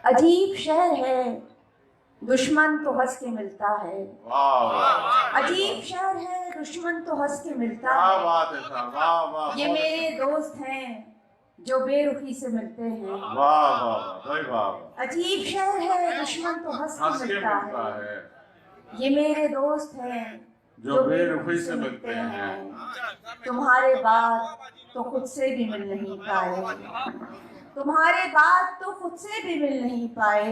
अजीब शहर है, दुश्मन तो हंस के मिलता है। अजीब शहर है, दुश्मन तो हंस के मिलता है। बात है साहब, वाह वाह। ये मेरे दोस्त हैं जो बेरुखी से मिलते हैं। वाह वाह भाई वाह। अजीब शहर है, दुश्मन तो हंस के मिलता है। ये मेरे दोस्त हैं जो बेरुखी से मिलते हैं। तुम्हारे बाद तो खुद से भी मिल नहीं पाए। तुम्हारे बाद तो खुद से भी मिल नहीं पाए।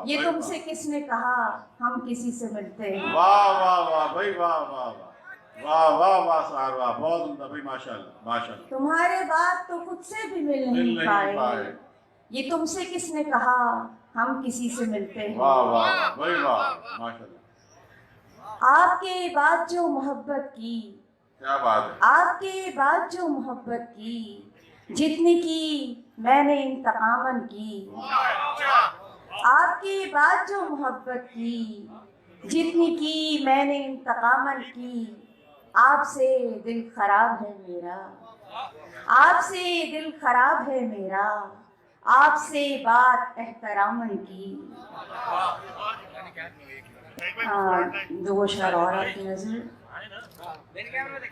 ये तुमसे किसने कहा हम किसी से मिलते हैं। वाह वाह वाह भाई, वाह वाह वाह वाह वाह साहब, वाह बहुत उम्दा भाई, माशाल्लाह माशाल्लाह। तुम्हारे बाद तो खुद से भी मिल नहीं पाए। ये तुमसे किसने कहा हम किसी से मिलते हैं। वाह वाह भाई वाह, माशाल्लाह। आपके बाद जो मोहब्बत की, क्या बात है। आपके बाद जो मोहब्बत की, जितनी की मैंने इंतकामन की। आपके बाद जो मोहब्बत की, जितनी की मैंने इंतकामन की। आपसे दिल खराब है मेरा, आपसे दिल खराब है मेरा। आपसे बात एहतरामन की। दो शेर और आपकी नजर।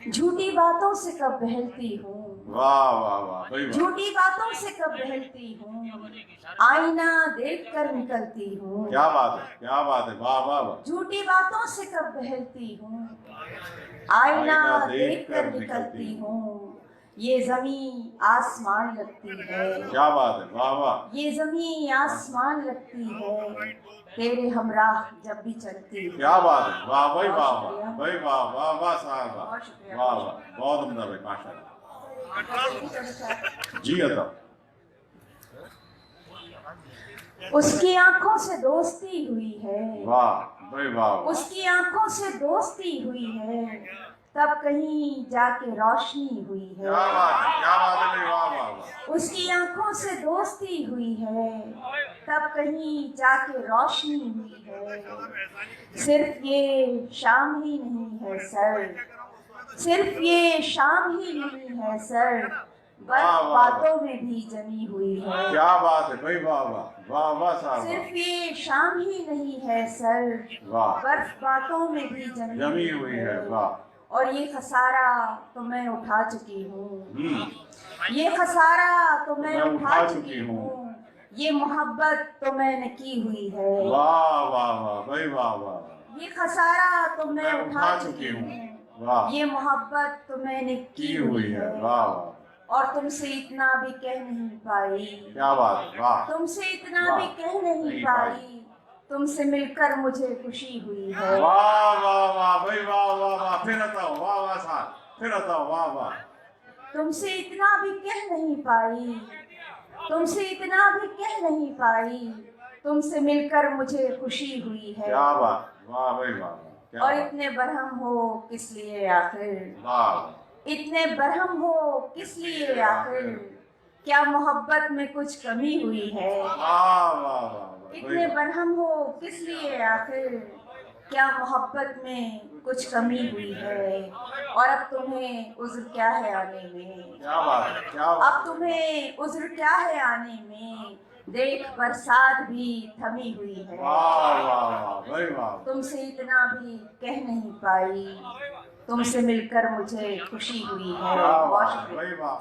झूठी बातों से कब बहलती हूँ, वाह वाह वाह। झूठी बातों से कब बहलती हूँ, आईना देख कर निकलती हूँ। क्या बात है, क्या बात है, वाह वाह वाह। झूठी बातों से कब बहलती हूँ, आईना देख कर निकलती हूँ। ये जमीन आसमान लगती है। क्या बात है, वाह वाह। ये जमीन आसमान लगती है, तेरे हमराह जब भी चलती है। क्या बात है, वाह भाई वाह वाह भाई, वाह वाह वाह साहब, वाह वाह बहुत उम्दा भाई, माशाल्लाह जी। अदा उसकी आंखों से दोस्ती हुई है। वाह भाई वाह। उसकी आंखों से दोस्ती हुई है, तब कहीं जाके रोशनी हुई है। क्या बात है, क्या बात है भाई, वाह वाह। उसकी आंखों से दोस्ती हुई है, तब कहीं जाके रोशनी हुई है। सिर्फ ये शाम ही नहीं है सर, सिर्फ ये शाम ही नहीं है सर, बर्फ बातों में भी जमी हुई है। क्या बात है भाई, वाह वाह वाह वाह साहब। सिर्फ ये शाम ही नहीं है सर, बर्फ बातों में भी जमी हुई है। वाह। और ये खसारा तो मैं उठा चुकी हूँ, ये खसारा तो मैं उठा चुकी हूँ। ये मोहब्बत तो मैंने की हुई है। वाह वाह वाह भाई, वाह वाह। ये खसारा तो मैं उठा चुकी हूँ, ये मोहब्बत तो मैंने की हुई है। वाह। और तुमसे इतना भी कह नहीं पाई। क्या बात है, वाह। तुमसे इतना भी कह नहीं पाई, तुमसे मिलकर मुझे खुशी हुई है। वाह वाह वाह भाई, वाह वाह वाह। फिर बताओ, वाह वाह साहब, फिर बताओ, वाह वाह। तुमसे इतना भी कह नहीं पाई, तुमसे इतना भी कह नहीं पाई, तुमसे मिलकर मुझे खुशी हुई है। क्या बात, वाह भाई वाह। और इतने बरहम हो किस लिए आखिर, वाह। इतने बरहम हो किस लिए आखिर, क्या मोहब्बत में कुछ कमी हुई है। वाह वाह वाह। इतने बरहम हो किस लिए आखिर, क्या मोहब्बत में कुछ कमी हुई है। और अब तुम्हें उज्र क्या है आने में, क्या बात है, क्या बात। अब तुम्हें उज्र क्या है आने में, देख बरसात भी थमी हुई है। वाह वाह वाह भाई वाह। तुमसे इतना भी कह नहीं पाई, तुमसे मिलकर मुझे खुशी हुई है। वाह भाई वाह।